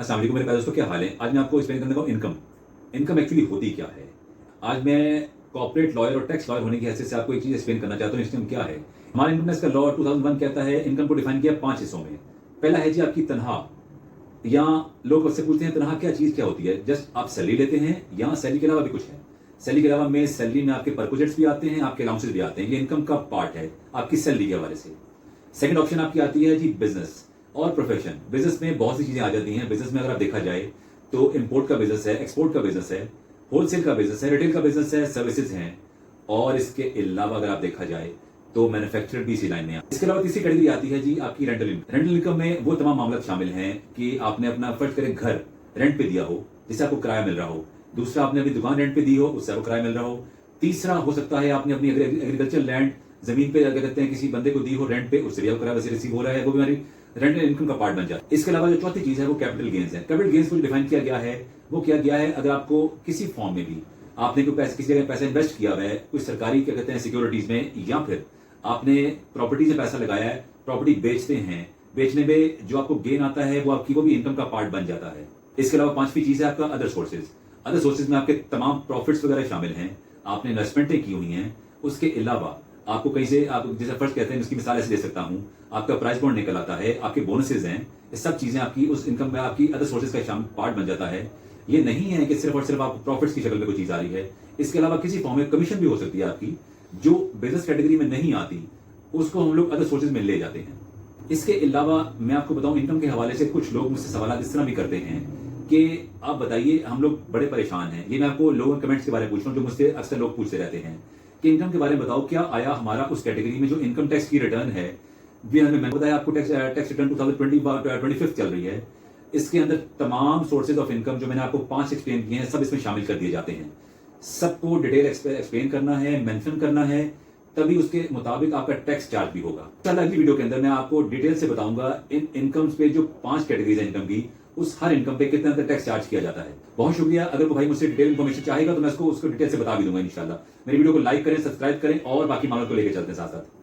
अस्सलाम वालेकुम मेरे प्यारे दोस्तों, क्या हाल है। आज मैं आपको एक्सप्लेन करने लगा इनकम। इनकम एक्चुअली होती क्या है। आज मैं कॉर्पोरेट लॉयर और टैक्स लॉयर होने की हैसियत से आपको एक चीज़ एक्सप्लेन करना चाहता हूँ। इनकम क्या है। हमारे इनकम टैक्स का लॉ 2001 कहता है, इनकम को डिफाइन किया 5 हिस्सों में। पहला है जी आपकी तनख्वाह। या लोग मुझसे पूछते हैं तनख्वाह क्या चीज़ क्या होती है। जस्ट आप सैलरी लेते हैं या सैलरी के अलावा भी कुछ है। सैलरी के अलावा में सैलरी में आपके परकोजेट्स भी आते हैं, आपके अलाउंसेस भी आते हैं। ये इनकम का पार्ट है आपकी सैलरी के हवाले से। सेकंड ऑप्शन आपकी आती है जी बिजनेस और प्रोफेशन। बिजनेस में बहुत सी चीजें आ जाती हैं। बिजनेस में अगर आप देखा जाए तो इंपोर्ट का बिजनेस है, एक्सपोर्ट का बिजनेस है, होलसेल का बिजनेस है, रिटेल का बिजनेस है, सर्विसेज हैं। और इसके अलावा अगर आप देखा जाए तो मैन्युफैक्चरर भी इसी लाइन में है। इसके अलावा तीसरी कैटेगरी आती है जी आपकी रेंटल इनकम। रेंटल इनकम में वो तमाम मामला शामिल हैं कि आपने अपना फर्ज करे घर रेंट पे दिया हो जिससे आपको किराया मिल रहा हो। दूसरा आपने अपनी दुकान रेंट पे दी हो, उससे आपको किराया मिल रहा हो। तीसरा हो सकता है आपने अपनी एग्रीकल्चर लैंड जमीन पे अगर कहते हैं किसी बंदे को दी हो रेंट पे, उससे भी आपको किराया वैसे रिसीव हो रहा है, वो भी हमारी रेंटल इनकम का पार्ट बन जाता है। इसके अलावा जो चौथी चीज है वो कैपिटल गेन्स है। कैपिटल गेन्स को डिफाइन किया गया है, वो किया गया है अगर आपको किसी फॉर्म में भी आपने कोई पैसे किसी जगह पैसा इन्वेस्ट किया हुआ है, कोई सरकारी क्या कहते हैं सिक्योरिटीज में, या फिर आपने प्रॉपर्टी से पैसा लगाया है, प्रॉपर्टी बेचते हैं, बेचने में जो आपको गेन आता है वो आपकी वो भी इनकम का पार्ट बन जाता है। इसके अलावा पांचवी चीज है आपका अदर सोर्सेज। अदर सोर्सेज में आपके तमाम प्रॉफिट्स वगैरह शामिल हैं, आपने इन्वेस्टमेंटें की हुई हैं। उसके अलावा आपको कहीं से आप जैसे फर्स्ट कहते हैं, इसकी मिसाल ऐसे दे सकता हूं, आपका प्राइस बॉन्ड निकल आता है, आपके बोनसेज हैं, ये सब चीजें आपकी उस इनकम में आपकी अदर सोर्सेज का पार्ट बन जाता है। ये नहीं है कि सिर्फ और सिर्फ आप प्रॉफिट्स की शक्ल में कोई चीज आ रही है। इसके अलावा किसी फॉर्म में कमीशन भी हो सकती है आपकी, जो बिजनेस कैटेगरी में नहीं आती, उसको हम लोग अदर सोर्सेज में ले जाते हैं। इसके अलावा मैं आपको बताऊं, इनकम के हवाले से कुछ लोग मुझसे सवाल इस तरह भी करते हैं कि आप बताइए, हम लोग बड़े परेशान हैं। ये मैं आपको लोगों के कमेंट्स के बारे में पूछ रहा हूं, जो मुझसे अक्सर लोग पूछते रहते हैं कि इनकम के बारे में बताओ, क्या आया हमारा उस कैटेगरी में जो इनकम टैक्स की रिटर्न है। मैंने बताया आपको टैक्स रिटर्न 2025 चल रही है। इसके अंदर तमाम सोर्सेज ऑफ इनकम जो मैंने आपको 5 एक्सप्लेन किए हैं, सब इसमें शामिल कर दिए जाते हैं। सबको डिटेल एक्सप्लेन करना है, मेंशन करना है, तभी उसके मुताबिक आपका टैक्स चार्ज भी होगा। कल अगली वीडियो के अंदर मैं आपको डिटेल से बताऊंगा इन इनकम्स पे जो 5 कैटेगरीज है इनकम की, उस हर इनकम पे कितना टैक्स चार्ज किया जाता है। बहुत शुक्रिया। अगर वो भाई मुझसे डिटेल इन्फॉर्मेशन चाहेगा तो मैं उसको डिटेल से बता भी दूंगा इंशाल्लाह। मेरी वीडियो को लाइक करें, सब्सक्राइब करें और बाकी मामलों को लेकर चलते हैं साथ साथ।